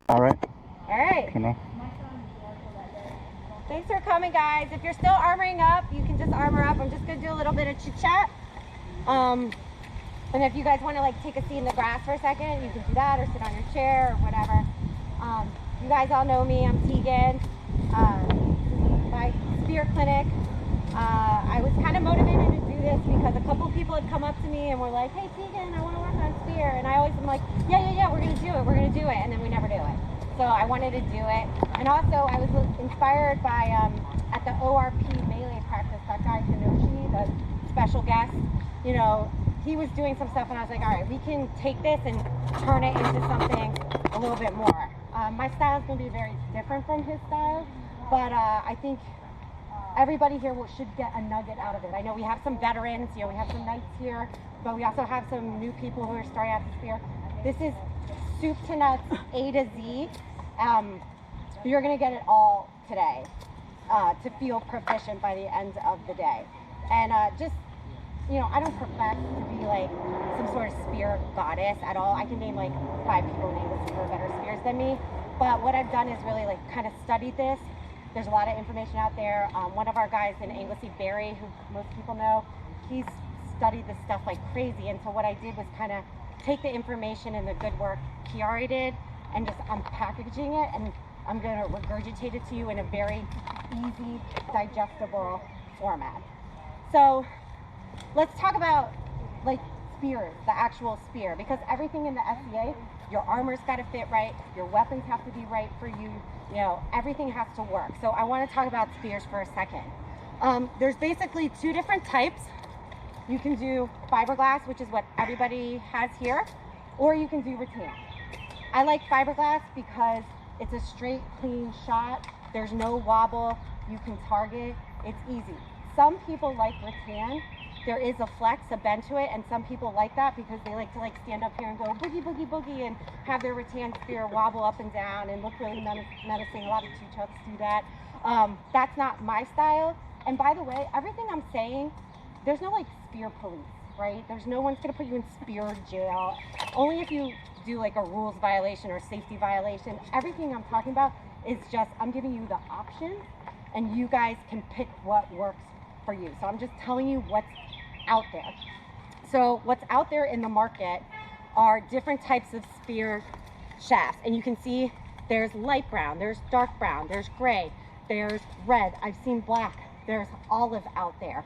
All right. All right. Okay, now. Thanks for coming, guys. If you're still armoring up, you can just armor up. I'm just gonna do a little bit of chit chat. And if you guys want to like take a seat in the grass for a second, you can do that, or sit on your chair or whatever. You guys all know me. I'm Teagan. My spear clinic. I was kind of motivated to do this because a couple people had come up to me and were like, "Hey, Teagan, I want to work on spear," and I always am like, "Yeah, we're gonna do it. We're gonna do it," and then we never do it. So I wanted to do it, and also I was inspired by at the ORP melee practice, that guy Kanoshi, the special guest. You know, he was doing some stuff, and I was like, all right, we can take this and turn it into something a little bit more. My style is going to be very different from his style, but I think everybody here should get a nugget out of it. I know we have some veterans, we have some knights here, but we also have some new people who are starting out the spear. This is soup to nuts, A to Z. You're going to get it all today to feel proficient by the end of the day. And just, I don't profess to be like some sort of spear goddess at all. I can name like 5 people named for better spears than me. But what I've done is really like kind of studied this. There's a lot of information out there. One of our guys in Anglesey, Barry, who most people know, he's studied this stuff like crazy. And so what I did was kind of take the information and the good work Chiari did and just I'm packaging it, and I'm going to regurgitate it to you in a very easy, digestible format. So let's talk about like spears, the actual spear, because everything in the SCA, your armor's got to fit right, your weapons have to be right for you, everything has to work. So I want to talk about spears for a second. There's basically 2 different types. You can do fiberglass, which is what everybody has here, or you can do rattan. I like fiberglass because it's a straight, clean shot. There's no wobble. You can target. It's easy. Some people like rattan. There is a flex, a bend to it, and some people like that because they like to stand up here and go boogie, boogie, boogie, and have their rattan spear wobble up and down and look really menacing. A lot of two-chucks do that. That's not my style. And by the way, everything I'm saying, there's no like spear police, right? There's no one's gonna put you in spear jail. Only if you do like a rules violation or safety violation. Everything I'm talking about is just, I'm giving you the options and you guys can pick what works for you. So I'm just telling you what's out there. So what's out there in the market are different types of spear shafts. And you can see there's light brown, there's dark brown, there's gray, there's red. I've seen black, there's olive out there.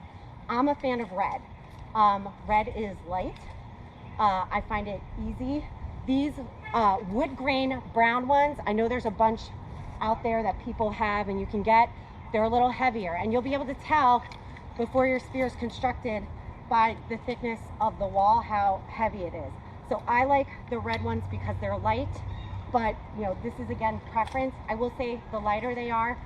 I'm a fan of red. Red is light. I find it easy. These wood grain brown ones, I know there's a bunch out there that people have and you can get. They're a little heavier, and you'll be able to tell before your spear is constructed by the thickness of the wall how heavy it is. So I like the red ones because they're light, but this is again preference. I will say the lighter they are,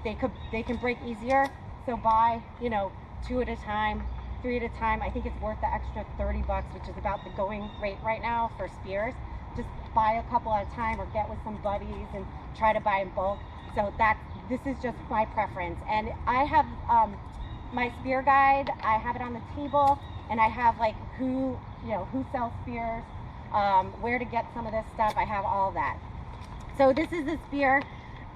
they can break easier. So buy 2 at a time, 3 at a time. I think it's worth the extra $30, which is about the going rate right now for spears. Just buy a couple at a time or get with some buddies and try to buy in bulk. So this is just my preference. And I have my spear guide, I have it on the table, and I have like who sells spears, where to get some of this stuff. I have all that. So this is the spear,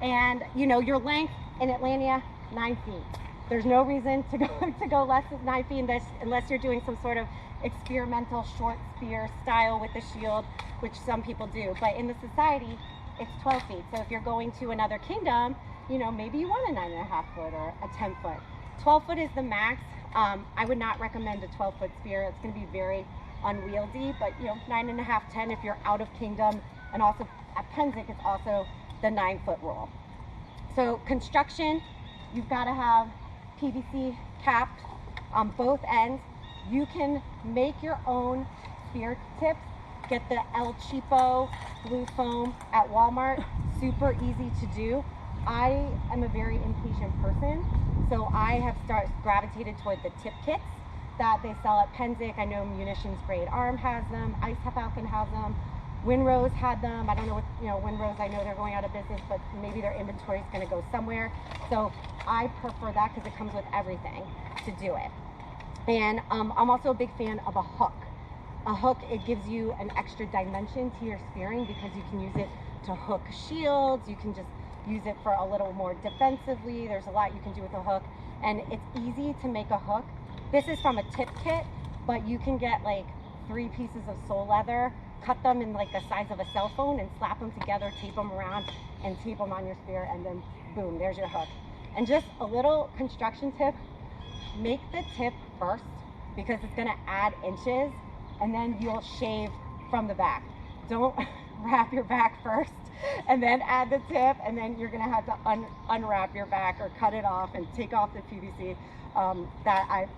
and your length in Atlanta, 9 feet. There's no reason to go less than 9 feet unless you're doing some sort of experimental short spear style with the shield, which some people do. But in the society, it's 12 feet. So if you're going to another kingdom, maybe you want a 9.5 foot or a 10 foot. 12 foot is the max. I would not recommend a 12-foot spear. It's going to be very unwieldy, but 9.5, 10 if you're out of kingdom. And also at Pennsic, it's also the 9-foot rule. So construction, you've got to have PVC capped on both ends. You can make your own spear tips. Get the El Cheapo blue foam at Walmart. Super easy to do. I am a very impatient person, so I have gravitated toward the tip kits that they sell at Pennsic. I know Munitions Grade Arm has them. Ice Falcon has them. Winrose had them. I don't know what, Winrose, I know they're going out of business, but maybe their inventory is going to go somewhere. So I prefer that because it comes with everything to do it. And I'm also a big fan of a hook. A hook, it gives you an extra dimension to your spearing because you can use it to hook shields. You can just use it for a little more defensively. There's a lot you can do with a hook, and it's easy to make a hook. This is from a tip kit, but you can get like 3 pieces of sole leather, cut them in like the size of a cell phone and slap them together, tape them around and tape them on your spear, and then boom, there's your hook. And just a little construction tip, make the tip first because it's gonna add inches, and then you'll shave from the back. Don't wrap your back first and then add the tip, and then you're gonna have to unwrap your back or cut it off and take off the PVC.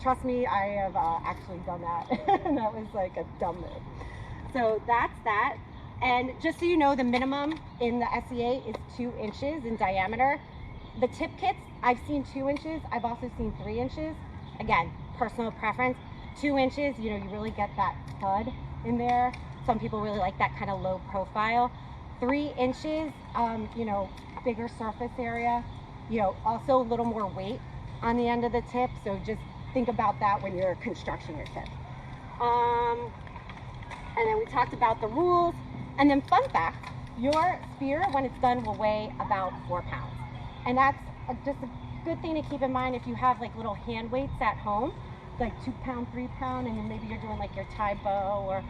Trust me, I have actually done that. And that was like a dumb move. So that's that. And just so you know, the minimum in the SEA is 2 inches in diameter. The tip kits, I've seen 2 inches. I've also seen 3 inches. Again, personal preference. 2 inches, you know, you really get that thud in there. Some people really like that kind of low profile. 3 inches, you know, bigger surface area, you know, also a little more weight on the end of the tip. So just think about that when you're constructing your tip. And then we talked about the rules. And then fun fact, your spear, when it's done, will weigh about 4 pounds. And that's just a good thing to keep in mind if you have like little hand weights at home, like 2 pound, 3 pound, and then maybe you're doing like your Thai bow or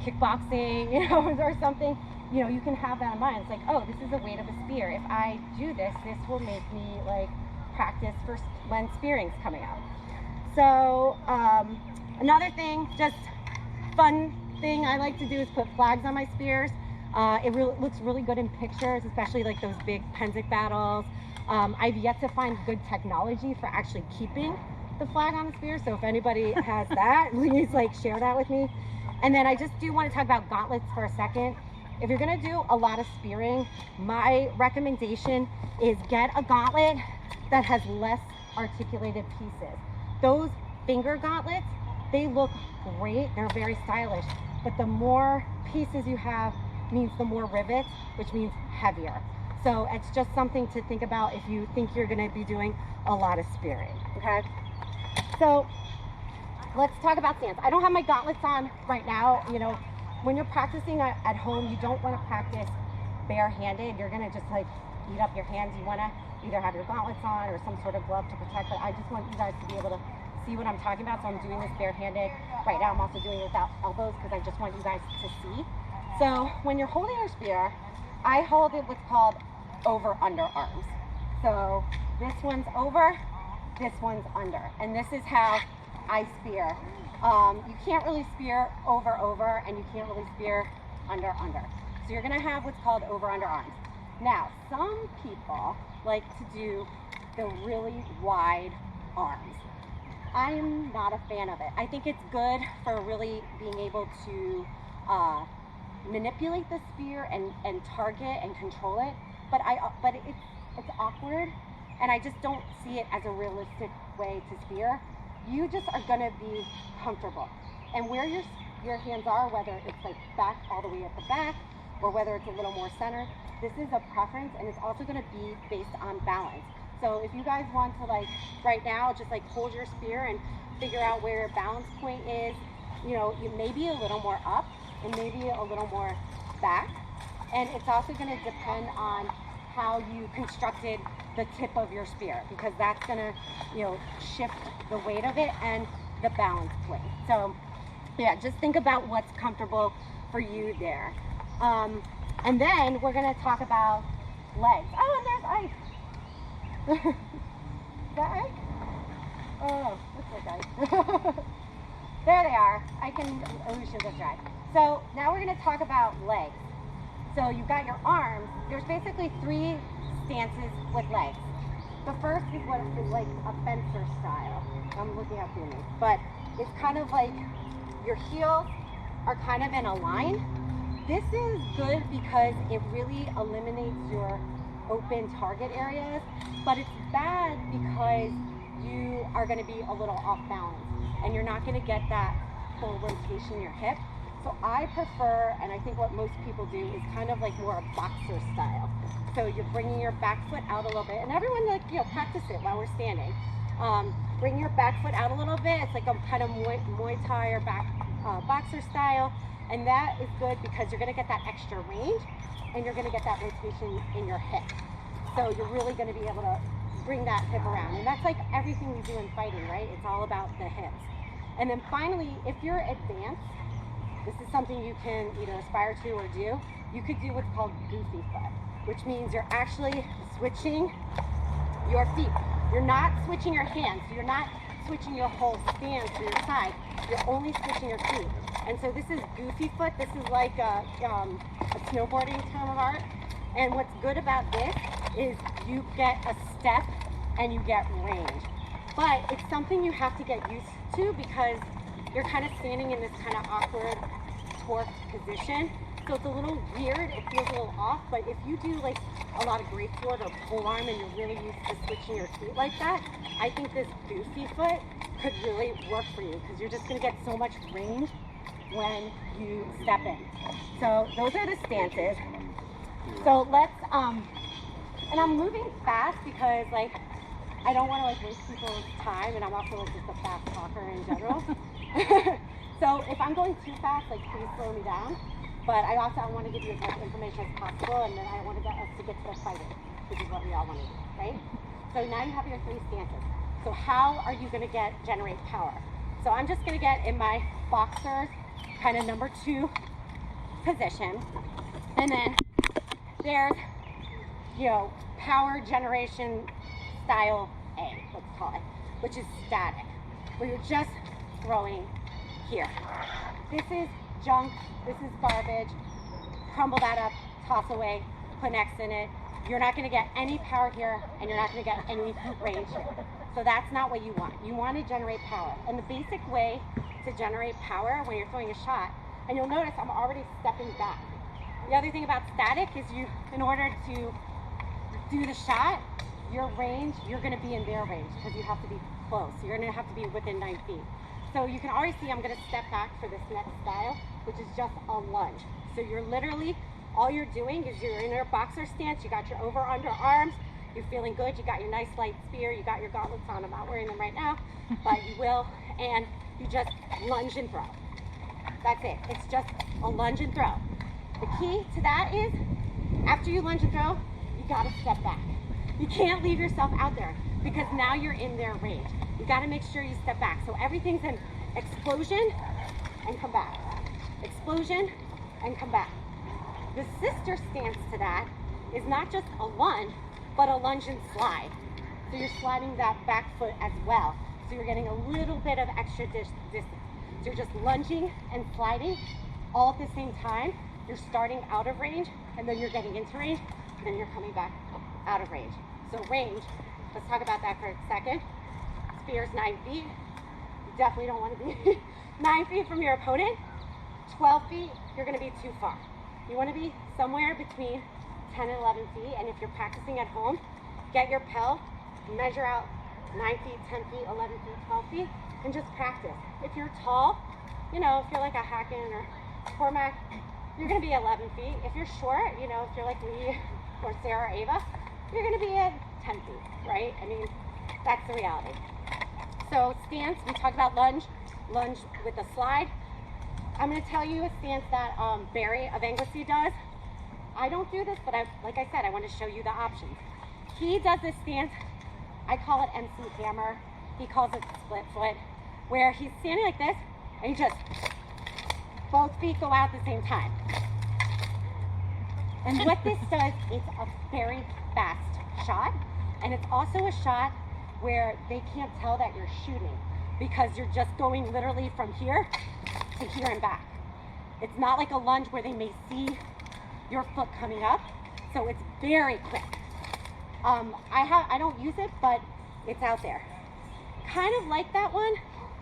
kickboxing, you know, or something, you know, you can have that in mind. It's like, oh, this is the weight of a spear. If I do this, this will make me like practice for when spearing's coming out. So another thing, just fun thing I like to do is put flags on my spears. It really looks really good in pictures, especially like those big Penzic battles. I've yet to find good technology for actually keeping the flag on the spear, so if anybody has that, please like share that with me. And then I just do want to talk about gauntlets for a second. If you're going to do a lot of spearing, my recommendation is get a gauntlet that has less articulated pieces. Those finger gauntlets, they look great, they're very stylish, but the more pieces you have means the more rivets, which means heavier. So it's just something to think about if you think you're going to be doing a lot of spearing, okay? So let's talk about stance. I don't have my gauntlets on right now. You know, when you're practicing at home, you don't want to practice barehanded. You're going to just like eat up your hands. You want to either have your gauntlets on or some sort of glove to protect, but I just want you guys to be able to see what I'm talking about. So I'm doing this barehanded. Right now I'm also doing it without elbows because I just want you guys to see. So when you're holding your spear, I hold it what's called over-under arms. So this one's over, this one's under, and this is how I spear. You can't really spear over, and you can't really spear under. So you're gonna have what's called over-under arms. Now, some people like to do the really wide arms. I am not a fan of it. I think it's good for really being able to manipulate the spear and target and control it, but it's awkward, and I just don't see it as a realistic way to spear. You just are gonna be comfortable, and where your hands are, whether it's like back all the way at the back or whether it's a little more center, this is a preference, and it's also gonna be based on balance. So if you guys want to, like right now, just like hold your spear and figure out where your balance point is, you know, you may be a little more up and maybe a little more back. And it's also going to depend on how you constructed the tip of your spear, because that's going to, you know, shift the weight of it and the balance point. So yeah, just think about what's comfortable for you there. And then we're going to talk about legs. Oh, and there's ice. Is that right? Oh, looks like ice. There they are. I can illusions are dry. So now we're going to talk about legs. So you've got your arms. There's basically 3 stances with legs. The first is what is like a fencer style. I'm looking up here, but it's kind of like your heels are kind of in a line. This is good because it really eliminates your open target areas, but it's bad because you are going to be a little off balance and you're not going to get that full rotation in your hip. So I prefer, and I think what most people do, is kind of like more a boxer style. So you're bringing your back foot out a little bit, and everyone, like, you know, practice it while we're standing. Bring your back foot out a little bit. It's like a kind of Muay Thai or boxer style, and that is good because you're going to get that extra range. and you're gonna get that rotation in your hip. So you're really gonna be able to bring that hip around. And that's like everything we do in fighting, right? It's all about the hips. And then finally, if you're advanced, this is something you can either aspire to or do. You could do what's called goofy foot, which means you're actually switching your feet. You're not switching your hands. You're not switching your whole stance to your side. You're only switching your feet. And so this is goofy foot. This is like a snowboarding term of art. And what's good about this is you get a step and you get range. But it's something you have to get used to because you're kind of standing in this kind of awkward torque position. So it's a little weird, it feels a little off, but if you do like a lot of great foot or pole arm and you're really used to switching your feet like that, I think this goofy foot could really work for you because you're just gonna get so much range when you step in. So those are the stances. So let's, and I'm moving fast because like, I don't want to like waste people's time, and I'm also like just a fast talker in general. So if I'm going too fast, like please slow me down. But I want to give you as much information as possible, and then I want to get us to get to the fighting, which is what we all want to do, right? So now you have your 3 stances. So how are you going to generate power? So I'm just going to get in my boxer's kind of number 2 position, and then there's, you know, power generation style A, let's call it, which is static, where you're just throwing here. This is junk, this is garbage, crumble that up, toss away, put an X in it. You're not gonna get any power here, and you're not gonna get any range here. So that's not what you want. You want to generate power. And the basic way to generate power when you're throwing a shot, and you'll notice I'm already stepping back. The other thing about static is in order to do the shot, your range, you're gonna be in their range because you have to be close. You're gonna have to be within 9 feet. So you can already see I'm gonna step back for this next style, which is just a lunge. So you're literally, all you're doing is you're in your boxer stance, you got your over under arms, you're feeling good, you got your nice light spear, you got your gauntlets on. I'm not wearing them right now, but you will, and you just lunge and throw. That's it, it's just a lunge and throw. The key to that is, after you lunge and throw, you gotta step back. You can't leave yourself out there because now you're in their range. You gotta make sure you step back. So everything's an explosion and come back. Explosion and come back. The sister stance to that is not just a lunge, but a lunge and slide. So you're sliding that back foot as well. So you're getting a little bit of extra distance. So you're just lunging and sliding all at the same time. You're starting out of range, and then you're getting into range, and then you're coming back out of range. So range, let's talk about that for a second. Spear's 9 feet. You definitely don't want to be 9 feet from your opponent. 12 feet, you're going to be too far. You want to be somewhere between 10 and 11 feet, and if you're practicing at home, get your Pel, measure out 9 feet, 10 feet, 11 feet, 12 feet, and just practice. If you're tall, you know, if you're like a Hacken or Cormac, you're going to be 11 feet. If you're short, you know, if you're like Lee or Sarah or Ava, you're going to be at 10 feet, right? I mean, that's the reality. So stance, we talked about lunge with a slide. I'm going to tell you a stance that Barry of Anglesey does. I don't do this, but like I said, I want to show you the options. He does this stance, I call it MC hammer. He calls it split foot, where he's standing like this, and he just, both feet go out at the same time. And what this does, it's a very fast shot, and it's also a shot where they can't tell that you're shooting because you're just going literally from here to here and back. It's not like a lunge where they may see your foot coming up, so it's very quick. I don't use it, but it's out there. Kind of like that one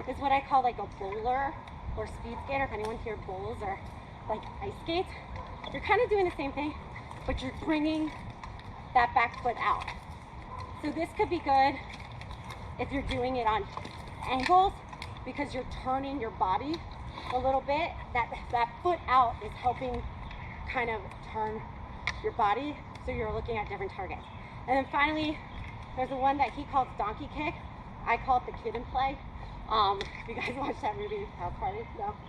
is what I call like a bowler or speed skater. If anyone here bowls or like ice skates, you're kind of doing the same thing, but you're bringing that back foot out. So this could be good if you're doing it on angles because you're turning your body a little bit. That foot out is helping kind of turn your body so you're looking at different targets. And then finally, there's the one that he calls donkey kick. I call it the kid and play. If you guys watch that movie, House Party?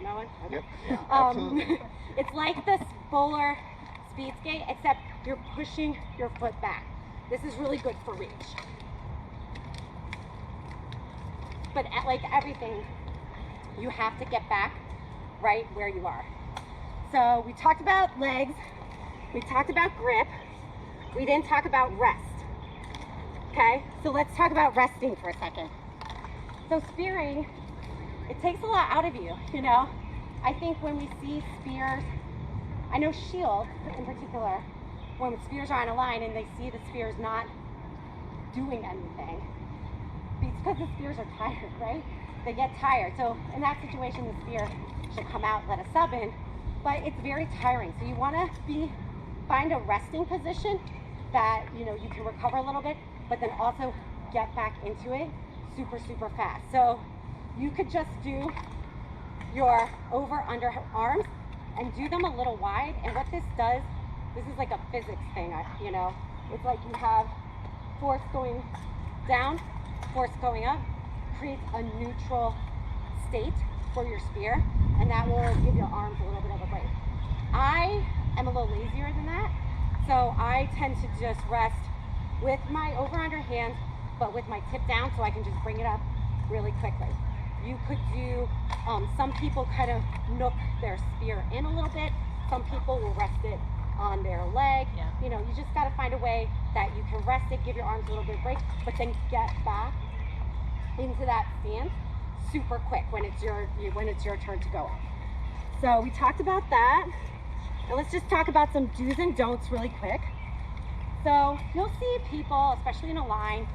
No one? Okay. Yep. Yeah, absolutely. It's like this bowler speed skate, except you're pushing your foot back. This is really good for reach. But like everything, you have to get back right where you are. So we talked about legs, we talked about grip, we didn't talk about rest. Okay, so let's talk about resting for a second. So spearing, it takes a lot out of you, you know? I think when we see spears, I know shield in particular, when spears are on a line and they see the spears not doing anything, it's because the spears are tired, right? They get tired. So in that situation, the spear should come out, let a sub in, but it's very tiring. So you want to find a resting position that, you know, you can recover a little bit, but then also get back into it super, super fast. So you could just do your over-under arms and do them a little wide. And what this does, this is like a physics thing, you know? It's like you have force going down, force going up, creates a neutral state for your spear, and that will give your arms a little bit of a break. I am a little lazier than that, so I tend to just rest with my over-under hand, but with my tip down so I can just bring it up really quickly. You could do, some people kind of nook their spear in a little bit. Some people will rest it on their leg. Yeah. You know, you just got to find a way that you can rest it, give your arms a little bit of break, but then get back into that stance super quick when it's your turn to go up. So we talked about that. And let's just talk about some do's and don'ts really quick. So you'll see people, especially in a line,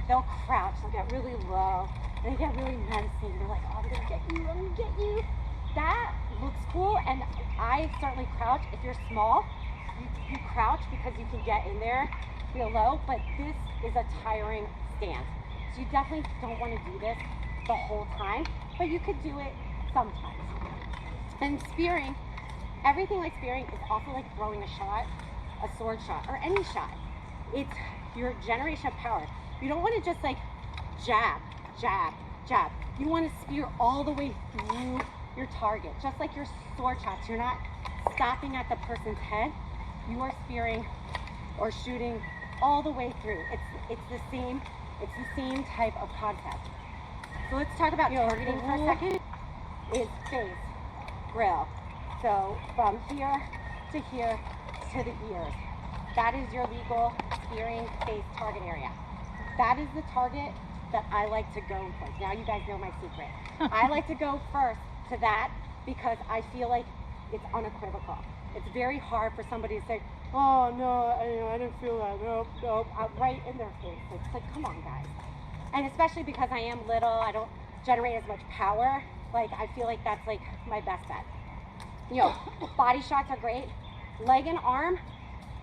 they'll crouch, they'll get really low, and they get really menacing. They're like, oh, I'm gonna get you, I'm gonna get you. That looks cool, and I certainly crouch. If you're small, you crouch because you can get in there real low, but this is a tiring stance. So you definitely don't want to do this the whole time, but you could do it sometimes. And spearing, everything like spearing is also like throwing a shot, a sword shot, or any shot. It's your generation of power. You don't want to just like jab, jab, jab. You want to spear all the way through your target, just like your sword shots. You're not stopping at the person's head. You are spearing or shooting all the way through. It's the same type of concept. So let's talk about targeting for a second. Is face, grill. So from here to here to the ears. That is your legal spearing face target area. That is the target that I like to go for. Now you guys know my secret. I like to go first to that because I feel like it's unequivocal. It's very hard for somebody to say, oh no, I didn't feel that, nope, right in their face. It's like, come on guys. And especially because I am little, I don't generate as much power. Like, I feel like that's like my best bet. You know, body shots are great. Leg and arm,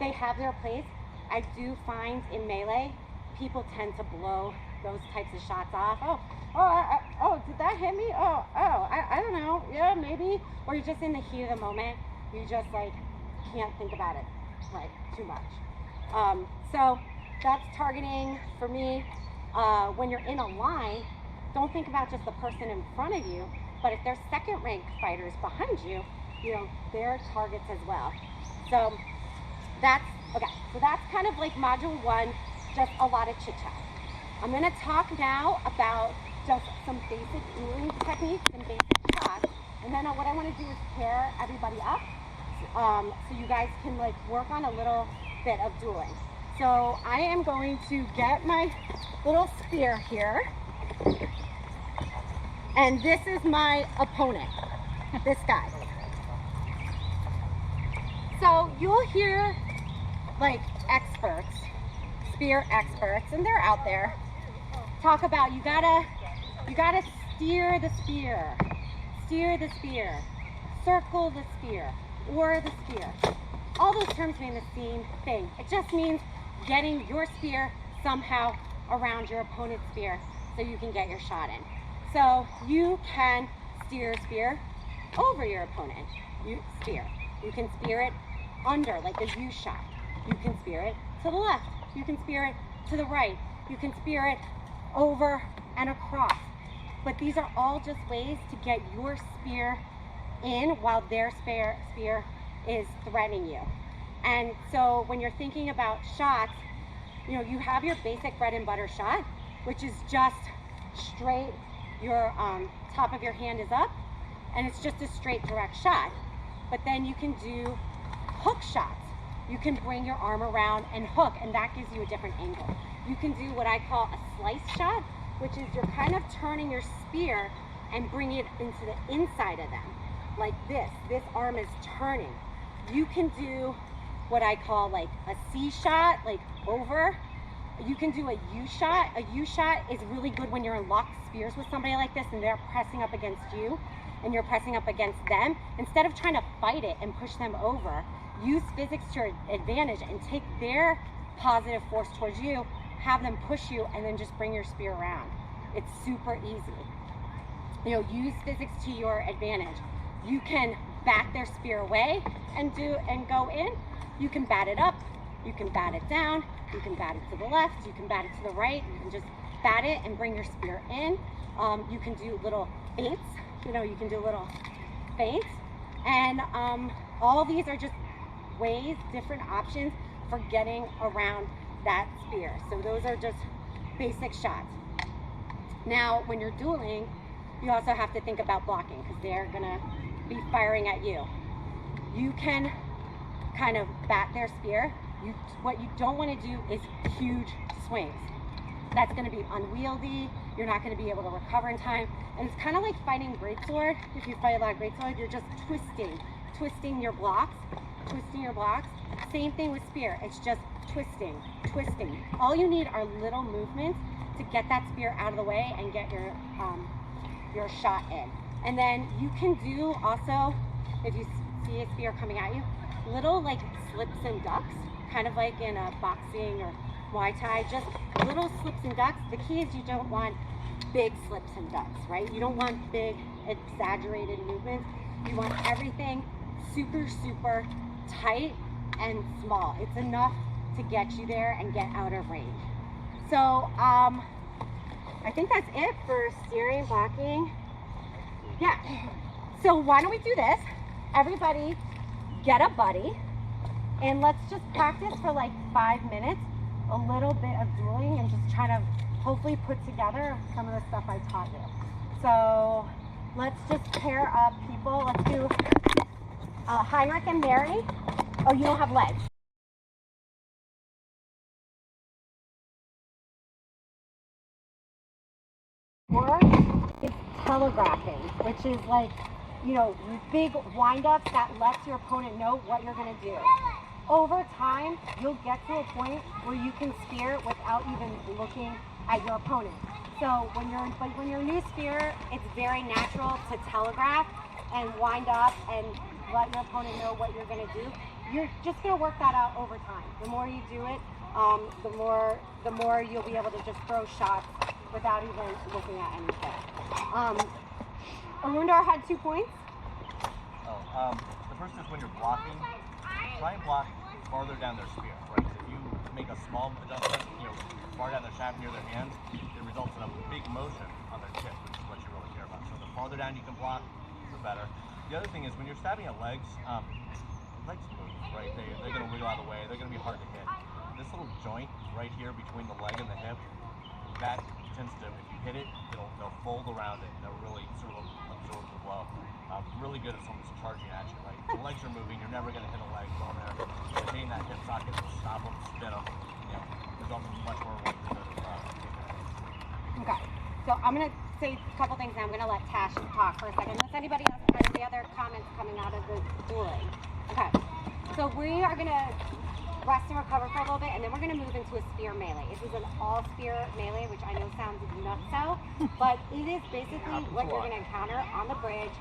they have their place. I do find in melee, people tend to blow those types of shots off. Oh, did that hit me? I don't know. Yeah, maybe. Or you're just in the heat of the moment. You just like can't think about it like too much. So that's targeting for me. When you're in a line, don't think about just the person in front of you, but if there's second rank fighters behind you, you know, they're targets as well. So that's okay. So that's kind of like module 1, just a lot of chit chat. I'm gonna talk now about just some basic dueling techniques and basic shots, and then what I want to do is pair everybody up, so you guys can like work on a little bit of dueling. So I am going to get my little spear here, and this is my opponent, this guy. So you'll hear like experts, spear experts, and they're out there, talk about you gotta steer the spear, circle the spear, or the spear. All those terms mean the same thing. It just means getting your spear somehow around your opponent's spear so you can get your shot in. So you can steer a spear over your opponent. You can spear it under, like a U shot. You can spear it to the left. You can spear it to the right. You can spear it over and across. But these are all just ways to get your spear in while their spear is threatening you. And so when you're thinking about shots, you know, you have your basic bread and butter shot, which is just straight, your top of your hand is up, and it's just a straight direct shot. But then you can do hook shots. You can bring your arm around and hook, and that gives you a different angle. You can do what I call a slice shot, which is you're kind of turning your spear and bring it into the inside of them. Like this arm is turning. You can do what I call like a C shot, like over. You can do a U shot. A U shot is really good when you're in locked spears with somebody like this and they're pressing up against you and you're pressing up against them. Instead of trying to fight it and push them over, use physics to your advantage and take their positive force towards you, have them push you, and then just bring your spear around. It's super easy. You know, use physics to your advantage. You can bat their spear away and go in. You can bat it up. You can bat it down. You can bat it to the left. You can bat it to the right. You can just bat it and bring your spear in. You can do little feints. You know, you can do little feints. And all of these are just ways, different options for getting around that spear. So those are just basic shots. Now, when you're dueling, you also have to think about blocking because they're gonna be firing at you. You can kind of bat their spear. What you don't want to do is huge swings. That's going to be unwieldy. You're not going to be able to recover in time. And it's kind of like fighting greatsword. If you fight a lot of greatsword, you're just twisting your blocks. Same thing with spear. It's just twisting. All you need are little movements to get that spear out of the way and get your shot in. And then you can do also, if you see a spear coming at you, little like slips and ducks, kind of like in a boxing or Muay Thai, just little slips and ducks. The key is you don't want big slips and ducks, right? You don't want big exaggerated movements. You want everything super tight and small. It's enough to get you there and get out of range. So I think that's it for steering, blocking. Yeah. So why don't we do this? Everybody get a buddy and let's just practice for like 5 minutes, a little bit of dueling and just try to hopefully put together some of the stuff I taught you. So let's just pair up people. Let's do Heinrich and Mary. Oh, you don't have legs. Or it's telegraphing, which is like, you know, big wind-ups that lets your opponent know what you're going to do. Over time, you'll get to a point where you can spear without even looking at your opponent. So when you're a new spear, it's very natural to telegraph and wind up and let your opponent know what you're going to do. You're just going to work that out over time. The more you do it, the more you'll be able to just throw shots without even looking at anything. Arundar had 2 points. The first is when you're blocking, try and block farther down their spear, right? If you make a small adjustment, far down their shaft near their hand, it results in a big motion on their tip, which is what you really care about. So the farther down you can block, the better. The other thing is when you're stabbing at legs, legs move, right? They're going to wiggle out of the way. They're going to be hard to hit. This little joint right here between the leg and the hip, that tends to, if you hit it, they'll fold around it and they'll really sort of absorb the blow. Really good if someone's charging at you, right? The legs are moving, you're never going to hit a leg while they're hitting that hip socket, stop them, spin them, result in much more weight to the Okay, so I'm going to say a couple things and I'm going to let Tash talk for a second. Unless anybody else has any other comments coming out of the dueling. Okay, so we are going to rest and recover for a little bit, and then we're going to move into a spear melee. This is an all-spear melee, which I know sounds nutso, but it is basically what you're going to encounter on the bridge,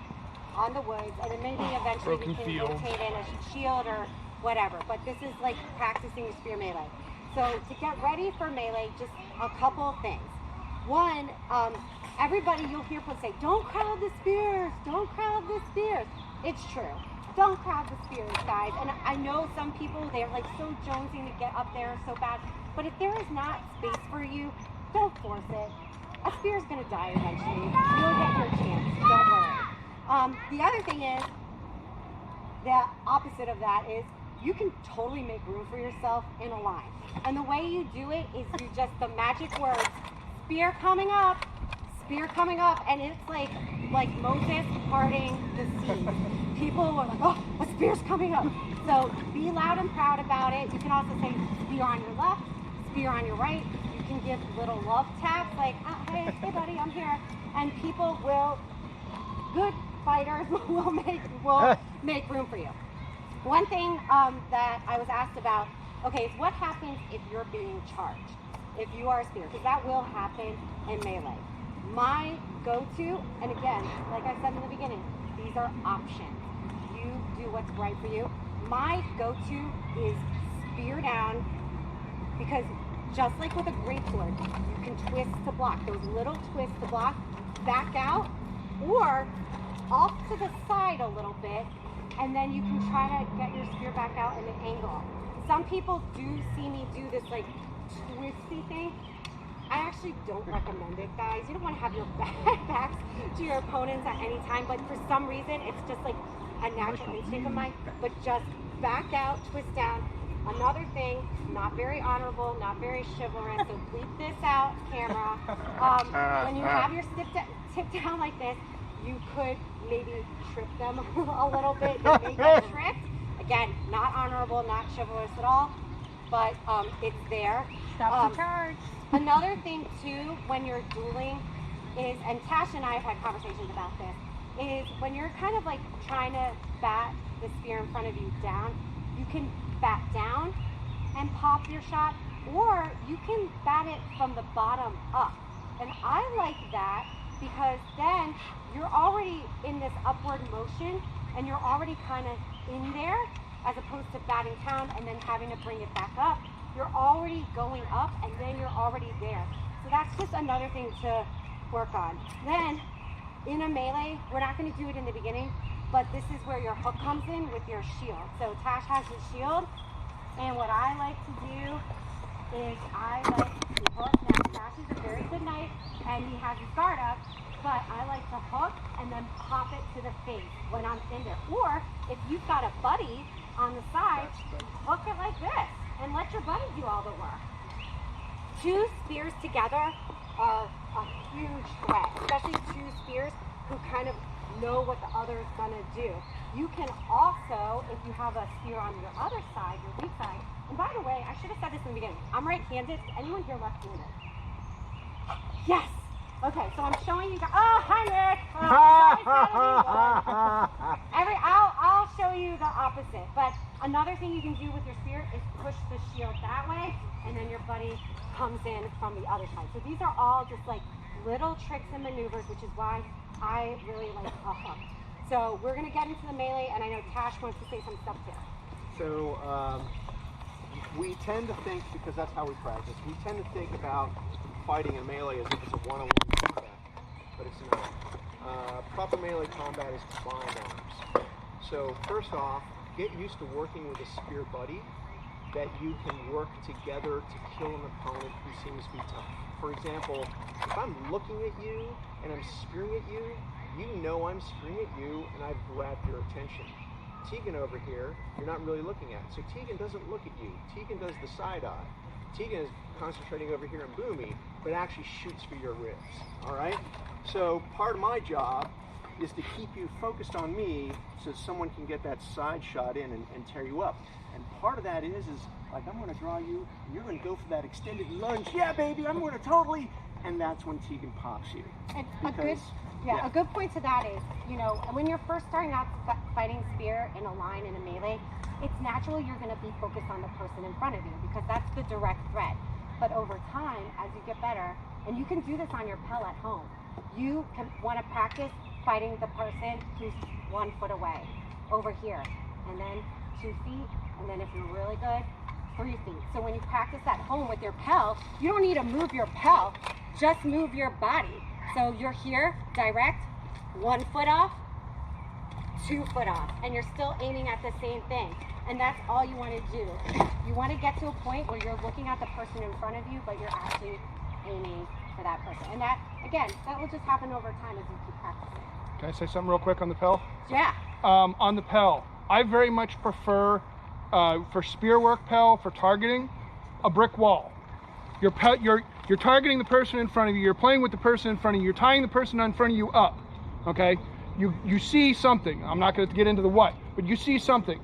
on the woods, and then maybe eventually we can rotate in a shield or whatever. But this is like practicing your spear melee. So to get ready for melee, just a couple of things. One, everybody, you'll hear people say, don't crowd the spears, don't crowd the spears. It's true. Don't crowd the spears, guys. And I know some people, they're like so jonesing to get up there so bad. But if there is not space for you, don't force it. A spear is going to die eventually. You'll get your chance. Don't worry. The other thing is, the opposite of that is you can totally make room for yourself in a line. And the way you do it is you just, the magic words, spear coming up, and it's like Moses parting the sea. People are like, oh, a spear's coming up. So be loud and proud about it. You can also say spear on your left, spear on your right. You can give little love taps like, hey buddy, I'm here. And people will, good fighters will make room for you. One thing that I was asked about, okay, is what happens if you're being charged? If you are a spear, because that will happen in melee. My go-to, and again, like I said in the beginning, these are options. You do what's right for you. My go-to is spear down, because just like with a greatsword, you can twist to block. Those little twists to block, back out, or off to the side a little bit, and then you can try to get your spear back out in an angle. Some people do see me do this like twisty thing. I actually don't recommend it, guys. You don't want to have your backs to your opponents at any time, but for some reason, it's just like a natural instinct of mine. But just back out, twist down. Another thing, not very honorable, not very chivalrous, so bleep this out, camera. When you have your tip down like this, you could maybe trip them a little bit to make it tripped. Again, not honorable, not chivalrous at all, but it's there. Stop the charge. Another thing too, when you're dueling is, and Tash and I have had conversations about this, is when you're kind of like trying to bat the spear in front of you down, you can bat down and pop your shot, or you can bat it from the bottom up. And I like that because then you're already in this upward motion and you're already kind of in there, as opposed to batting down and then having to bring it back up. You're already going up and then you're already there. So that's just another thing to work on. Then in a melee, we're not going to do it in the beginning, but this is where your hook comes in with your shield. So Tash has his shield, and what I like to do is I like to hook. Now Tash is a very good knight and he has his guard up, but I like to hook and then pop it to the face when I'm in there. Or if you've got a buddy on the side, hook it like this and let your buddy do all the work. Two spears together are a huge threat, especially two spears who kind of know what the other is going to do. You can also, if you have a spear on your other side, your weak side, and by the way, I should have said this in the beginning, I'm right-handed. Is anyone here left-handed? Yes! Okay, so I'm showing you guys. Oh, hi Nick! I'll show you the opposite. But another thing you can do with your spear is push the shield that way, and then your buddy comes in from the other side. So these are all just like little tricks and maneuvers, which is why I really like a hook. So we're gonna get into the melee, and I know Tash wants to say some stuff too. So we tend to think, because that's how we practice, we tend to think about fighting in melee as if it's a one-on-one combat, but it's not. Proper melee combat is combined arms. So first off, get used to working with a spear buddy that you can work together to kill an opponent who seems to be tough. For example, if I'm looking at you and I'm spearing at you, you know I'm spearing at you and I've grabbed your attention. Teagan over here, you're not really looking at. So Teagan doesn't look at you. Teagan does the side eye. Teagan is concentrating over here in Boomy, but actually shoots for your ribs, all right? So part of my job is to keep you focused on me so someone can get that side shot in and tear you up. And part of that is like, I'm gonna draw you, and you're gonna go for that extended lunge. Yeah, baby, I'm gonna totally, and that's when Teagan pops you. And a good point to that is, you know, when you're first starting out fighting spear in a line in a melee, it's natural you're going to be focused on the person in front of you because that's the direct threat. But over time, as you get better, and you can do this on your pel at home, you can want to practice fighting the person who's 1 foot away, over here, and then 2 feet, and then if you're really good, 3 feet. So when you practice at home with your pel, you don't need to move your pel, just move your body. So you're here, direct, 1 foot off, 2 foot off, and you're still aiming at the same thing. And that's all you want to do. You want to get to a point where you're looking at the person in front of you, but you're actually aiming for that person. And that, again, that will just happen over time as you keep practicing. Can I say something real quick on the pel? Yeah. On the pel, I very much prefer for spear work, Pell, for targeting, a brick wall. You're targeting the person in front of you. You're playing with the person in front of you. You're tying the person in front of you up. Okay? You see something. I'm not going to get into the what, but you see something.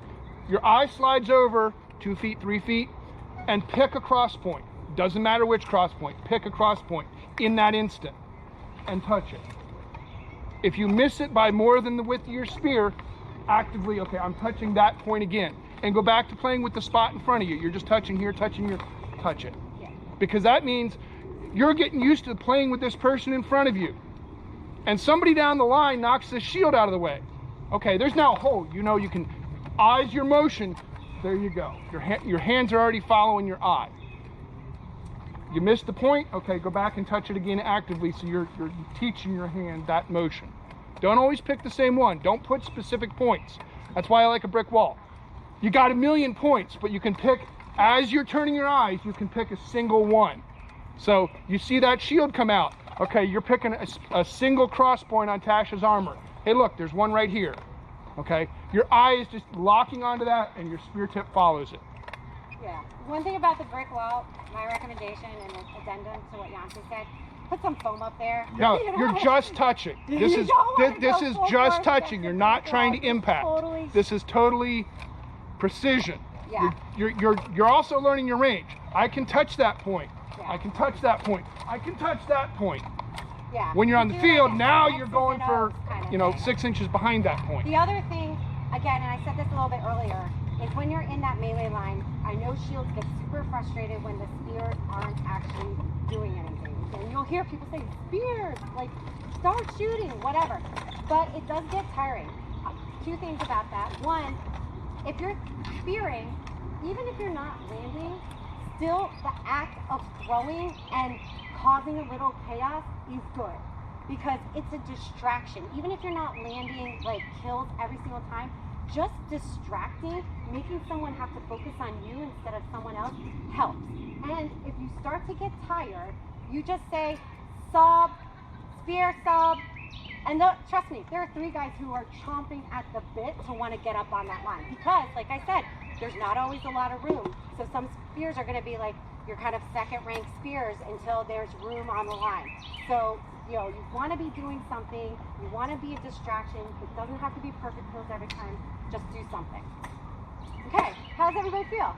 Your eye slides over 2 feet, 3 feet, and pick a cross point. Doesn't matter which cross point. Pick a cross point in that instant and touch it. If you miss it by more than the width of your spear, actively, okay, I'm touching that point again. And go back to playing with the spot in front of you. You're just touching here, touching here, touch it. Yeah. Because that means you're getting used to playing with this person in front of you. And somebody down the line knocks this shield out of the way. Okay, there's now a hole. You know, you can eyes your motion. There you go. Your hands are already following your eye. You missed the point? Okay, go back and touch it again actively so you're teaching your hand that motion. Don't always pick the same one. Don't put specific points. That's why I like a brick wall. You got a million points, but you can pick, as you're turning your eyes, you can pick a single one. So you see that shield come out. Okay, you're picking a single cross point on Tasha's armor. Hey, look, there's one right here. Okay, your eye is just locking onto that and your spear tip follows it. Yeah. One thing about the brick wall, my recommendation and an addendum to what Yancey said, put some foam up there. No, you're just touching. This is just touching. You're not trying to impact. This is totally precision. Yeah. You're also learning your range. I can touch that point. Yeah. I can touch that point. I can touch that point. Yeah. When you're on the field, like now X's you're going and for, O's kind of you know, thing. 6 inches behind that point. The other thing, again, and I said this a little bit earlier, is when you're in that melee line, I know shields get super frustrated when the spears aren't actually doing anything. And you'll hear people say, spears, like, start shooting, whatever. But it does get tiring. 2 things about that. One, if you're spearing, even if you're not landing, still the act of throwing and causing a little chaos is good. Because it's a distraction. Even if you're not landing like kills every single time, just distracting, making someone have to focus on you instead of someone else helps. And if you start to get tired, you just say, sub, spear sub, and trust me, there are 3 guys who are chomping at the bit to want to get up on that line. Because, like I said, there's not always a lot of room. So some spears are going to be like your kind of second-ranked spears until there's room on the line. So, you know, you want to be doing something, you want to be a distraction. It doesn't have to be perfect kills every time. Just do something. Okay, how does everybody feel?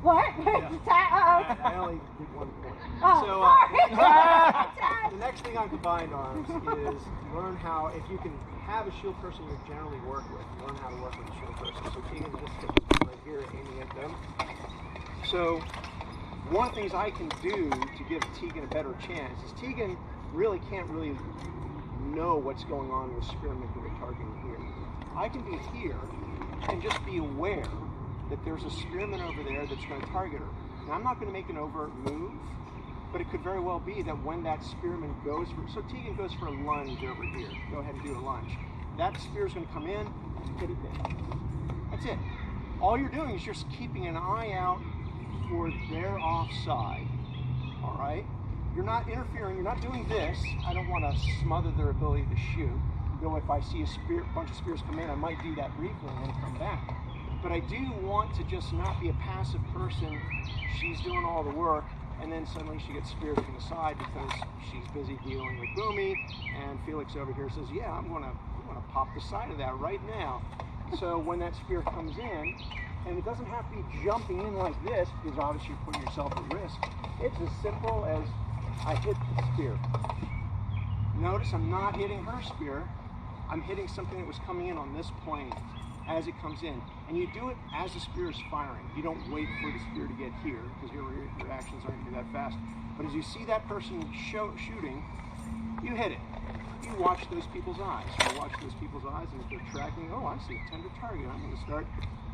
What? I only did 1 point. Oh, sorry. The next thing on combined arms is learn how, if you can have a shield person you generally work with, learn how to work with a shield person. So Teagan just took this right here, aiming at them. So one of the things I can do to give Teagan a better chance is Teagan really can't know what's going on with spearmen who are targeting here. I can be here and just be aware that there's a spearman over there that's going to target her. Now, I'm not going to make an overt move, but it could very well be that when that spearman goes for, so Teagan goes for a lunge over here. Go ahead and do a lunge. That spear's going to come in, hit it there. That's it. All you're doing is just keeping an eye out for their offside. All right? You're not interfering. You're not doing this. I don't want to smother their ability to shoot. Though if I see a bunch of spears come in, I might do that briefly and then come back. But I do want to just not be a passive person. She's doing all the work, and then suddenly she gets speared from the side because she's busy dealing with Boomy, and Felix over here says, yeah, I'm gonna pop the side of that right now. So when that spear comes in, and it doesn't have to be jumping in like this, because obviously you're putting yourself at risk. It's as simple as I hit the spear. Notice I'm not hitting her spear. I'm hitting something that was coming in on this plane as it comes in. And you do it as the spear is firing. You don't wait for the spear to get here, because your reactions aren't going to be that fast. But as you see that person shooting, you hit it. You watch those people's eyes. You watch those people's eyes, and if they're tracking, oh, I see a tender target, I'm going to start.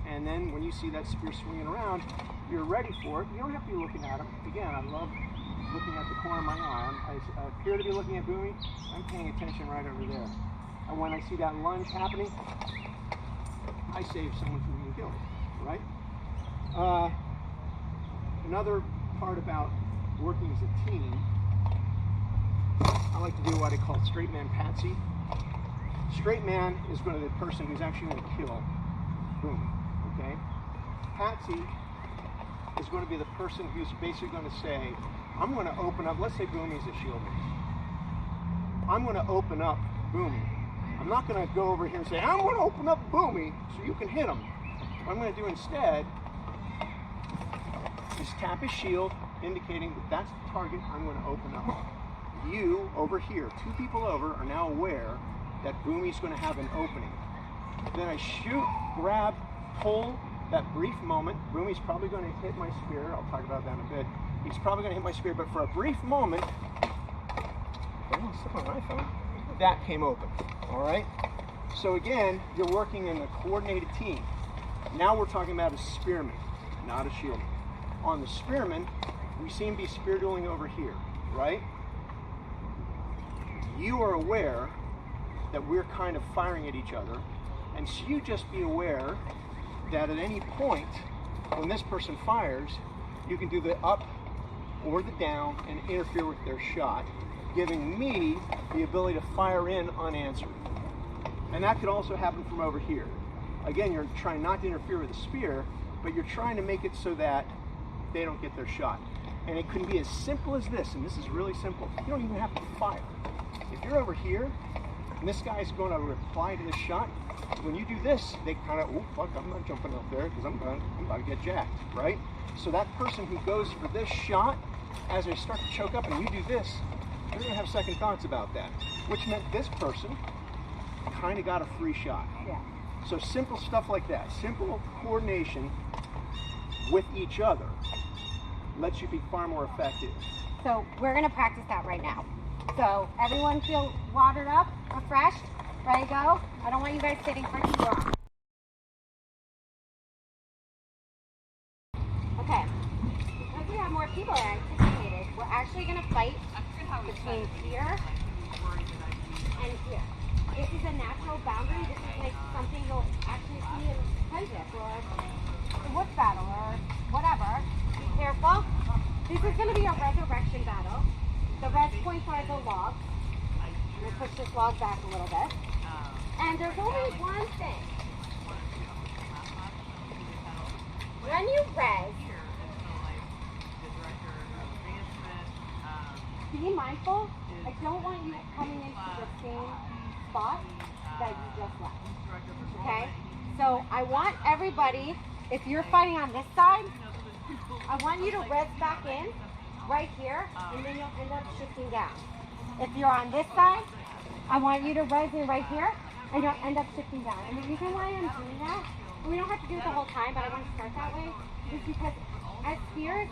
And then when you see that spear swinging around, you're ready for it. You don't have to be looking at them. Again, I love looking at the corner of my eye. I appear to be looking at Boomy. I'm paying attention right over there. And when I see that lunge happening, I save someone from being killed, right? Another part about working as a team, I like to do what I call straight man patsy. Straight man is going to be the person who's actually going to kill Boomy. okay? Patsy is going to be the person who's basically going to say, I'm going to open up, let's say Boomy's a shield base. I'm going to open up Boomy. I'm not going to go over here and say, I'm going to open up Boomy so you can hit him. What I'm going to do instead is tap his shield, indicating that that's the target I'm going to open up. You, over here, 2 people over, are now aware that Boomy's going to have an opening. Then I shoot, grab, pull, that brief moment. Boomy's probably going to hit my spear. I'll talk about that in a bit. He's probably going to hit my spear, but for a brief moment, that came open. All right? So again, you're working in a coordinated team. Now we're talking about a spearman, not a shieldman. On the spearman, we seem to be spear dueling over here, right? You are aware that we're kind of firing at each other, and so you just be aware that at any point when this person fires, you can do the up or the down and interfere with their shot, giving me the ability to fire in unanswered. And that could also happen from over here. Again, you're trying not to interfere with the spear, but you're trying to make it so that they don't get their shot. And it can be as simple as this, and this is really simple. You don't even have to fire. If you're over here, and this guy's going to reply to this shot, when you do this, they kind of, oh, fuck, I'm not jumping up there because I'm about to get jacked, right? So that person who goes for this shot, as they start to choke up and you do this, they're going to have second thoughts about that, which meant this person kind of got a free shot. Yeah. So simple stuff like that, simple coordination with each other lets you be far more effective. So we're going to practice that right now. So everyone feel watered up, refreshed, ready to go? I don't want you guys sitting for too long. Okay, because we have more people than anticipated, we're actually going to fight between here and here. This is a natural boundary. This is like something you'll actually see in Penzic or a wood battle or whatever. Be careful. This is going to be a resurrection battle. The red points are the logs. I'm going to push this log back a little bit. And there's only one thing. When you res, be mindful. I don't want you coming into the same spot that you just left. Okay? So I want everybody, if you're fighting on this side, I want you to res back in right here, and then you'll end up shifting down. If you're on this side, I want you to res in right here, and you'll end up shifting down. And the reason why I'm doing that, and we don't have to do it the whole time, but I want to start that way, is because as spears,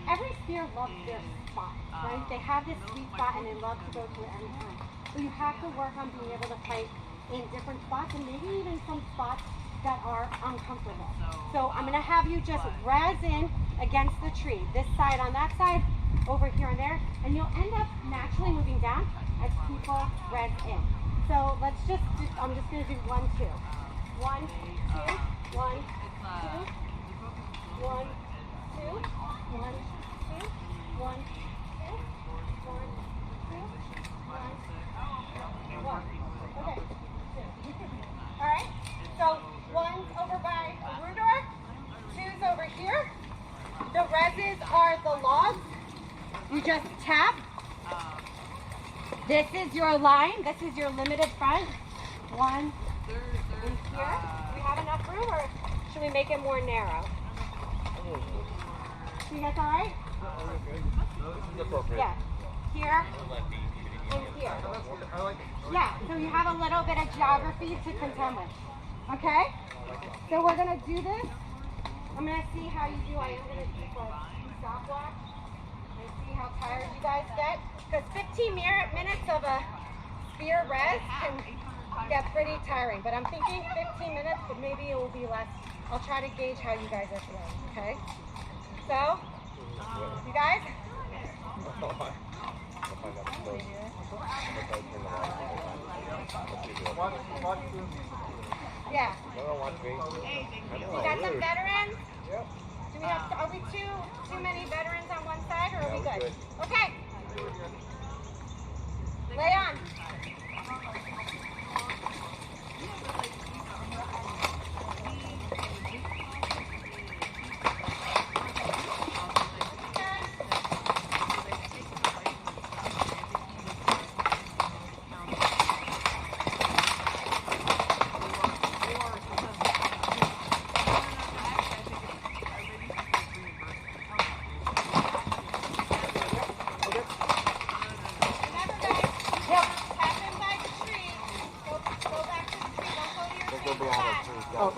every spear loves their spot, right? They have this sweet spot and they love to go to it every time. So you have to work on being able to fight in different spots, and maybe even some spots that are uncomfortable. So I'm going to have you just res in against the tree, this side on that side, over here and there, and you'll end up naturally moving down as people res in. So let's just do, I'm just going to do 1, 2. 1, 2, 1, 2, 1, 2, 1, 2, 1, 2, 1, 2, 1. Okay. All right. So 1's over by Rudor, 2's over here. The reses are the logs. You just tap. This is your line. This is your limited front. 1 in here. Do we have enough room, or should we make it more narrow? You guys all right? Yeah. Here and here. Yeah, so you have a little bit of geography to contend with. Okay? So we're going to do this. I'm going to see how you do. I am going to keep a stopwatch and see how tired you guys get. Because 15 minutes of a spear res can get pretty tiring. But I'm thinking 15 minutes, but maybe it will be less. I'll try to gauge how you guys are feeling. Okay? So, you guys? Yeah. We got some veterans? Yep. Do we have, are we too many veterans on one side, or are we good? Okay. Lay on.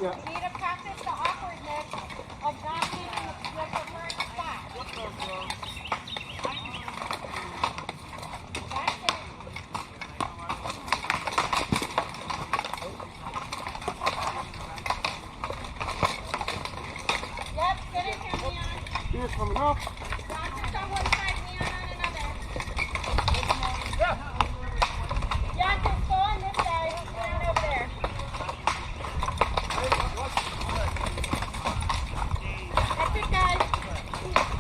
Yeah. You need to practice the awkwardness of not being your preferred spot. That's it. Yep, sit in here, Leon. Spear's coming up. Rockers on one side, Leon on another. Yeah. Yeah, just go on this side. Leon over there. That's it, guys.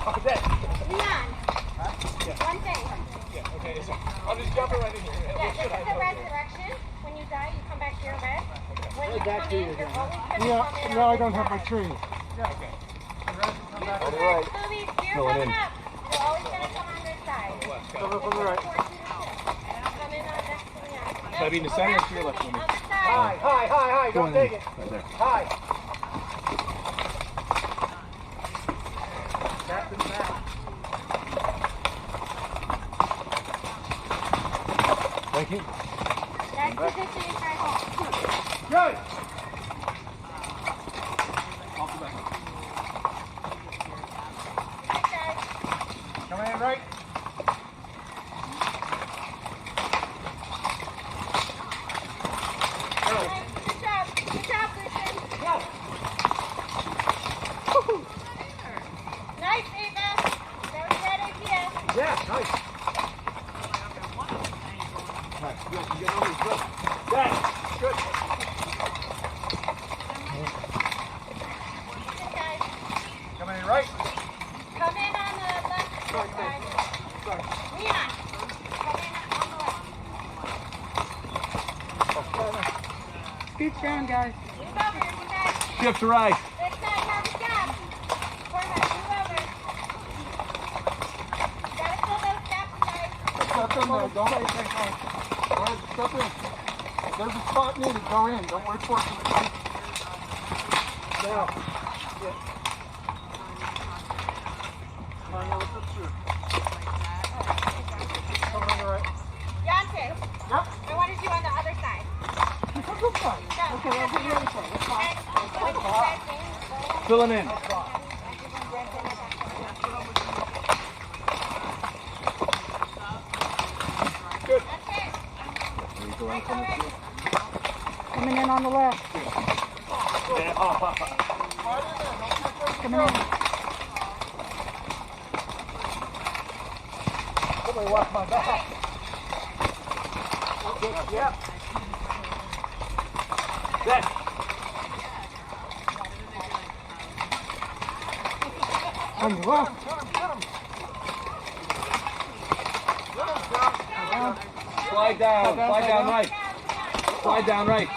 Okay. Leon. One thing. Yeah, okay. So I'll just jump right in here. Yeah, this is the resurrection. When you die, you come back to your bed. When you come in, you're always going to come in Yeah, on now I this don't have my side. tree. You On the correct right. movies, you're Going coming in. up. You're always going to come on this side. Coming from the right. Come in on next to Leon. Should I be in the center or to your left? On the side. Hi. Don't take it. Right there. Hi. Thank you. Guys, position is right home. Good. Right, guys. Coming in right. Nice. Good job. Good job, Christian. Nice, Ava. That was a bad idea. Yeah, nice. You get on his foot. Yeah, good. Good, guys. Coming in right. Come in on the left side. Sorry. Leon, come in on the left. Keep going, guys. Move over, you guys. Shift to right. This side, have a job. Format, move over. Gotta fill those gaps, guys. Step in there. Don't wait. All right, step in. There's a spot needed. Go in. Don't wait for it. Now. Coming in the right. Yante, Yep. I wanted you on the other side. This is good side. Go. Okay, I'll do the other side. That's fine. Filling in. Good. That's it. That's all right. Coming in on the left. Coming in. Somebody watch my back. Yep. Set. On the left. Slide down right. Slide down right.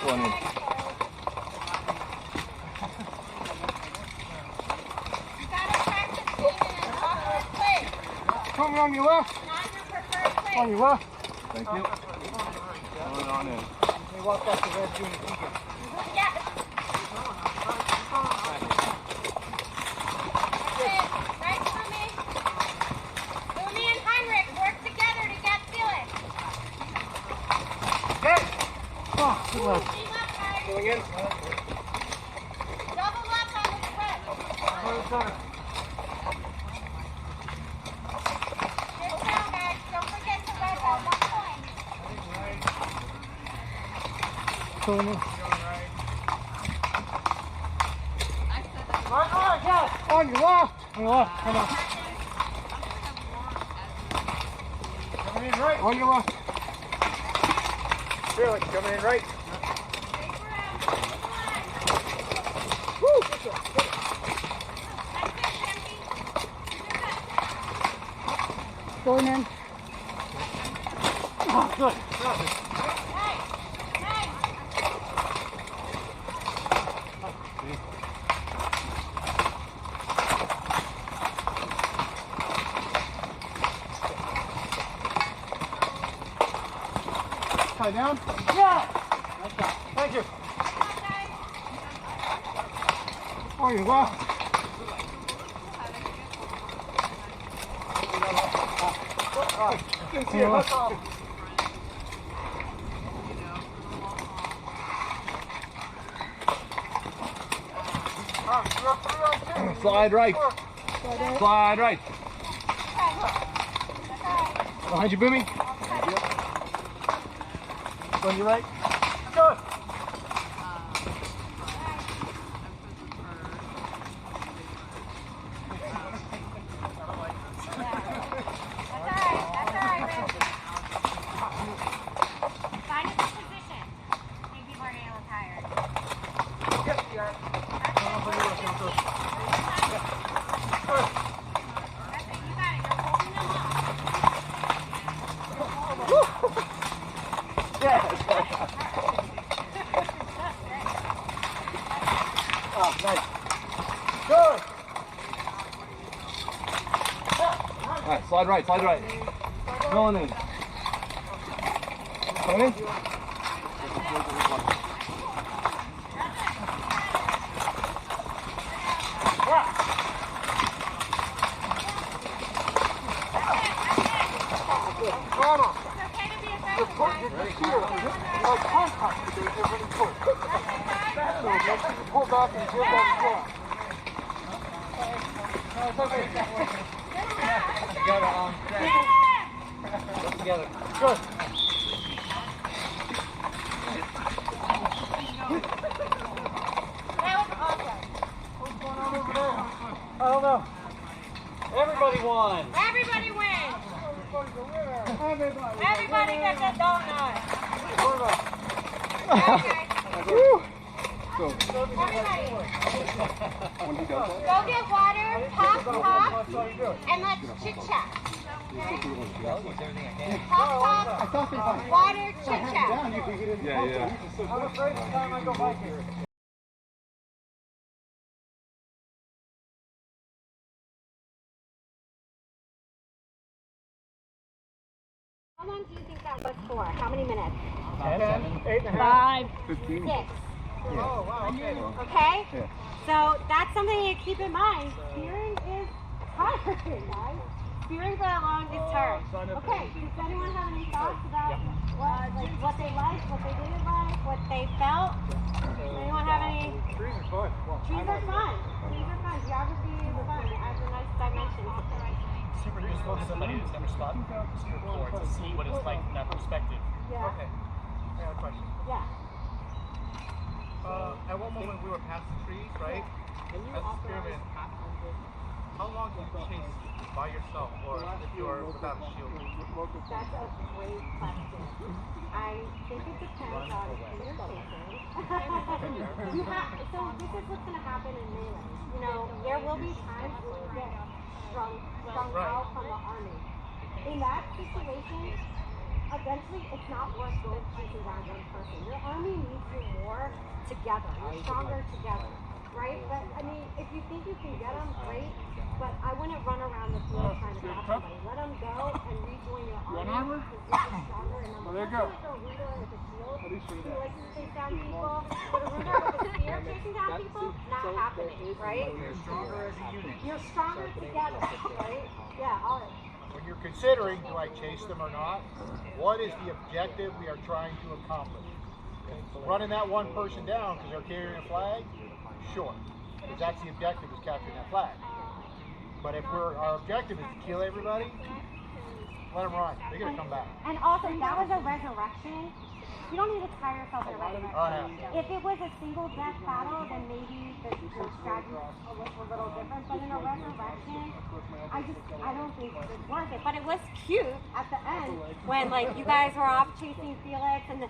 One in. Coming on your left. On your left. Thank you. Going on in. They walk off the red junior Teagan. Oh, good luck. Going in. Double up on the spread. Sit down, guys. Don't forget to write that 1 point. Going in. Right, yeah. On your left. On your left. Come on. Coming in right. On your left. Really, coming in right. Woo. Going in. Oh, good. Tie down? Yeah! Thank you. Oh, you left. distance here. Hook off. Slide right. Slide right. Behind you, Boomy. On your right. Good. Oh, nice. Good. All right, slide right, slide right. Going in. Going in. Pull back and grip on the floor. Together, together. Good. What's going on over there? I don't know. Everybody won. Everybody wins. Everybody's a winner. Everybody gets a donut. Okay. Woo. Everybody. Go get water, talk, and let's chit chat. Talk, water, chit chat. Yeah. I'm afraid the time I go by here. How long do you think that was for? How many minutes? 10, 8.5, 6. Oh, wow, okay. Okay? So that's something to keep in mind. Spearing is tiring, guys. Spearing for that long is tiring. Okay, does anyone have any thoughts about what they liked, what they didn't like, what they felt? Anyone have any? Trees are fun. Trees are fun. Trees are fun. Geography is fun. It adds a nice dimension to things. Super useful to somebody who's never spotted before to see what it's like from that perspective. Yeah. Okay. I have a question. Yeah. At one moment we were past the trees, right? As a spearman, how long do you chase by yourself or if you're without a shield? That's a great question. I think it depends on who you're chasing. So this is what's going to happen in melee. You know, there will be times where you get strung out from the army. In that situation, eventually it's not worth going chasing down one person. Your army needs you more together. You're stronger together, right? But I mean, if you think you can get them, great. But I wouldn't run around the field trying to grab somebody. Let them go and rejoin your army. Because you're stronger in numbers. There you go. Like a ruler with a shield who likes to chase down people. But a ruler with a spear chasing down people, not happening, right? You're stronger as a unit. You're stronger together, right? Yeah, all right. When you're considering, do I chase them or not, what is the objective we are trying to accomplish? Running that one person down because they're carrying a flag? Sure. Because that's the objective, is capturing that flag. But if our objective is to kill everybody, let them run. They're going to come back. And also, that was a resurrection. You don't need to tie yourself in a resurrection. If it was a single death battle, then maybe the strategy was a little different. But in a resurrection, I don't think it's worth it. But it was cute at the end when you guys were off chasing Felix, and there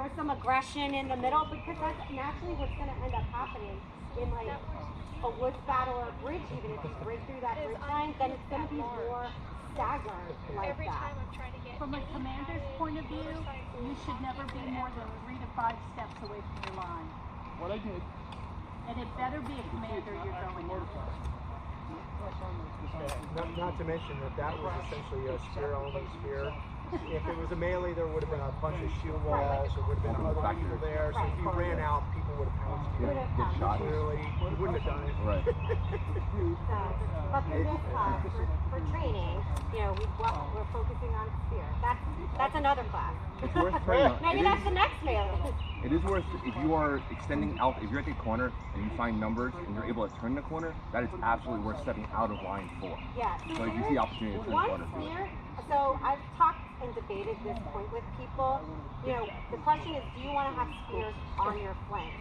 was some aggression in the middle, because that's naturally what's going to end up happening in a woods battle or a bridge. Even if you break through that bridge line, then it's going to be more staggered like that. From a commander's point of view, you should never be more than 3 to 5 steps away from your line. What I did. And it better be a commander you're going after. Not to mention that was essentially a spear-only spear. If it was a melee, there would have been a bunch of shield walls, there would have been other people there. So if you ran out, people never would have pounced. Get shot. Clearly, he wouldn't have done it. Right. So, but for this class, for training, you know, we're focusing on spear. That's another class. It's worth trying. Maybe that's the next melee. It is worth, if you are extending out, if you're at the corner and you find numbers and you're able to turn the corner, that is absolutely worth stepping out of line for. Yeah. So if you see opportunity to turn the One corner. spear. So I've talked and debated this point with people. You know, the question is, do you want to have spears on your flank?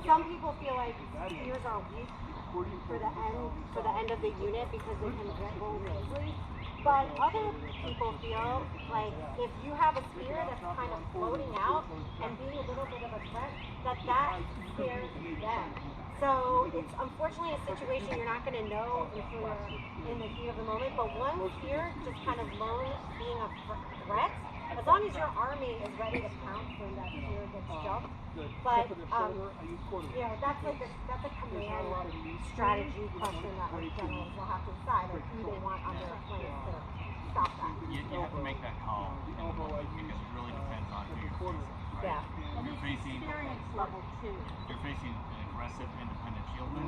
Some people feel like spears are weak for the end of the unit because they can get rolled easily. But other people feel like if you have a spear that's kind of floating out and being a little bit of a threat, that scares them. So it's unfortunately a situation you're not going to know until you're in the heat of the moment. But one spear just kind of lone being a threat, as long as your army is ready to pounce when that spear gets jumped. But you know, that's a command strategy question that our generals will have to decide, like who they want on their flank to stop that. You have to make that call because it really depends on who you're facing. Right? Yeah. If you're facing Experience level 2. if you're facing an aggressive independent shieldman,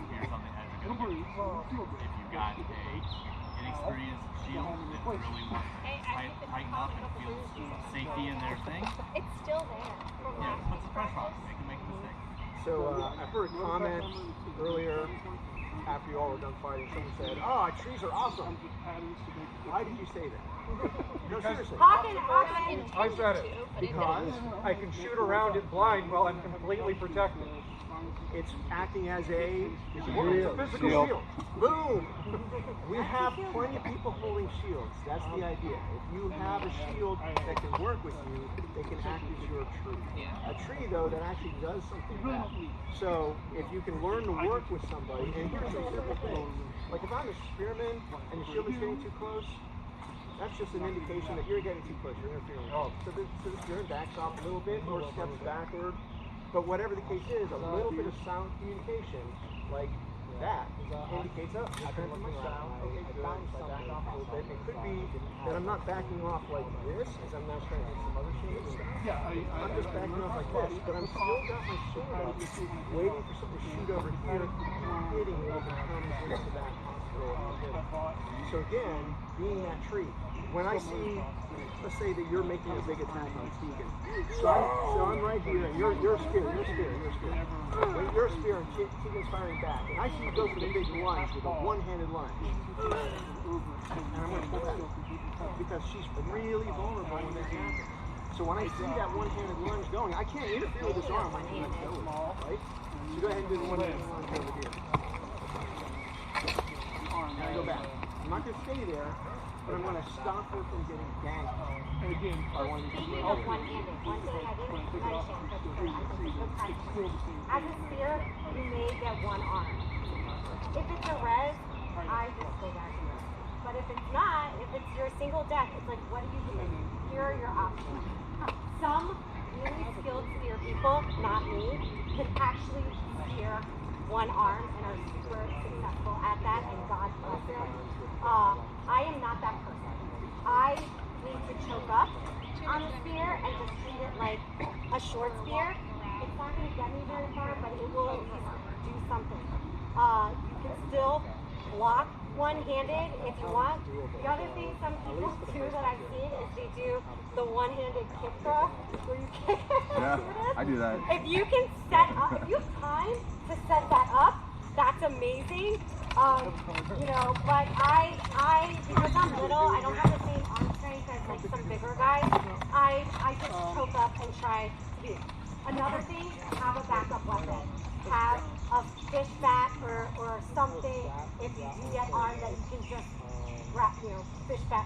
spears on the edge are going to get you. If you've got a inexperienced shield that really wants to tighten up and feels safety in their thing, It's still there. yeah, put some pressure on them. They can make a mistake. So I heard a comment earlier after you all were done fighting. Someone said, "Oh, trees are awesome." Why did you say that? No, seriously. Hawkins. I said it. Because I can shoot around it blind while I'm completely protected. it's acting as a Physical shield. Boom! We have plenty of people holding shields. That's the idea. If you have a shield that can work with you, they can act as your tree. A tree, though, that actually does something bad. So if you can learn to work with somebody, and here's a simple thing. Like if I'm a spearman and the shield is getting too close, that's just an indication that you're getting too close. You're interfering. So the spearman backs off a little bit or steps backward. But whatever the case is, a little bit of sound communication, like that, indicates, oh, I turned my sound, okay, good, I back off a little bit. It could be that I'm not backing off like this, as I'm now trying to hit some other shields. I'm just backing off like this, but I'm still got my sword up, waiting for something to shoot over here, hitting it as it comes into that hospital. So again, being that tree, when I see, let's say that you're making a big attack on Teagan. So I'm right here, and you're a spear. Wait, you're a spear, and Teagan's firing back. And I see you go for the big lunge with a one-handed lunge. And I'm going to pull back. Because she's really vulnerable when that happens. So when I see that one-handed lunge going, I can't interfere with this arm. I can't go with it, right? So go ahead and do the one-handed lunge over here. And I go back. I'm not going to stay there. But I'm going to stop her from getting ganked. And again, I want to be Speaking of one-handed, one thing I didn't mention, but I think it's a good practice. As a spear, you may get one arm. If it's a res, I just go back to res. But if it's not, if it's your single death, it's like, what do you do? Here are your options. Some really skilled spear people, not me, can actually spear one arm and are super successful at that, and God bless them. I am not that person. I need to choke up on the spear and just treat it like a short spear. It's not going to get me very far, but it will at least do something. You can still block one-handed if you want. The other thing some people do that I've seen is they do the one-handed kick throw where you kick it. Yeah, I do that. If you can set up, if you have time to set that up, that's amazing. You know, but I because I'm little, I don't have the same arm strength as like some bigger guys. I just choke up and try to be. Another thing, have a backup weapon. Have a fish bat or something if you do get armed that you can just wrap, you know, fish bat.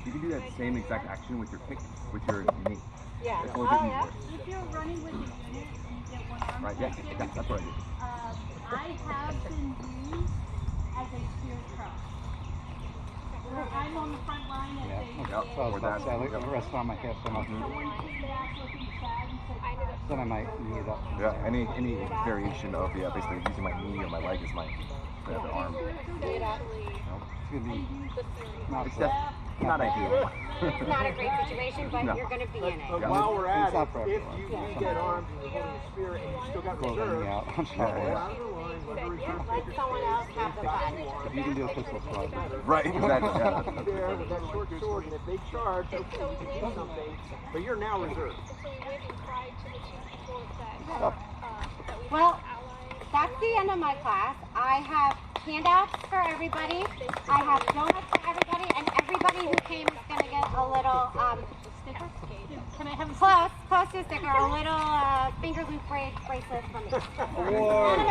You can do that same exact action with your kick, with your knee. Yeah. It's a little bit Oh, yeah. easier. If you're running with the unit and you get one arm Right, yeah, connected, that's what I do. I have been used as a spear trap. Where I'm on the front line as Yep, rest on my hip and someone came back looking sad and said, then I might knee it up. Yeah, any variation of basically using my knee or my leg as my the arm. Actually, You know? It's gonna be the theory. not It's so. Not ideal. It's not a great situation, but No. you're going to be in it. But while we're at it, if you do get armed and you're holding a spear and you still got reserve, go out of the line, let the reserve Let take someone else have the fun. You can do a pistol slide. Right, exactly. Yeah. be there with that short sword, and if they charge, okay, you can do something, but you're now reserved. Well, that's the end of my class. I have handouts for everybody. I have donuts for everybody, and everybody who came is going to get a little Sticker? Can I have a close to a sticker, a little finger loop bracelet from me.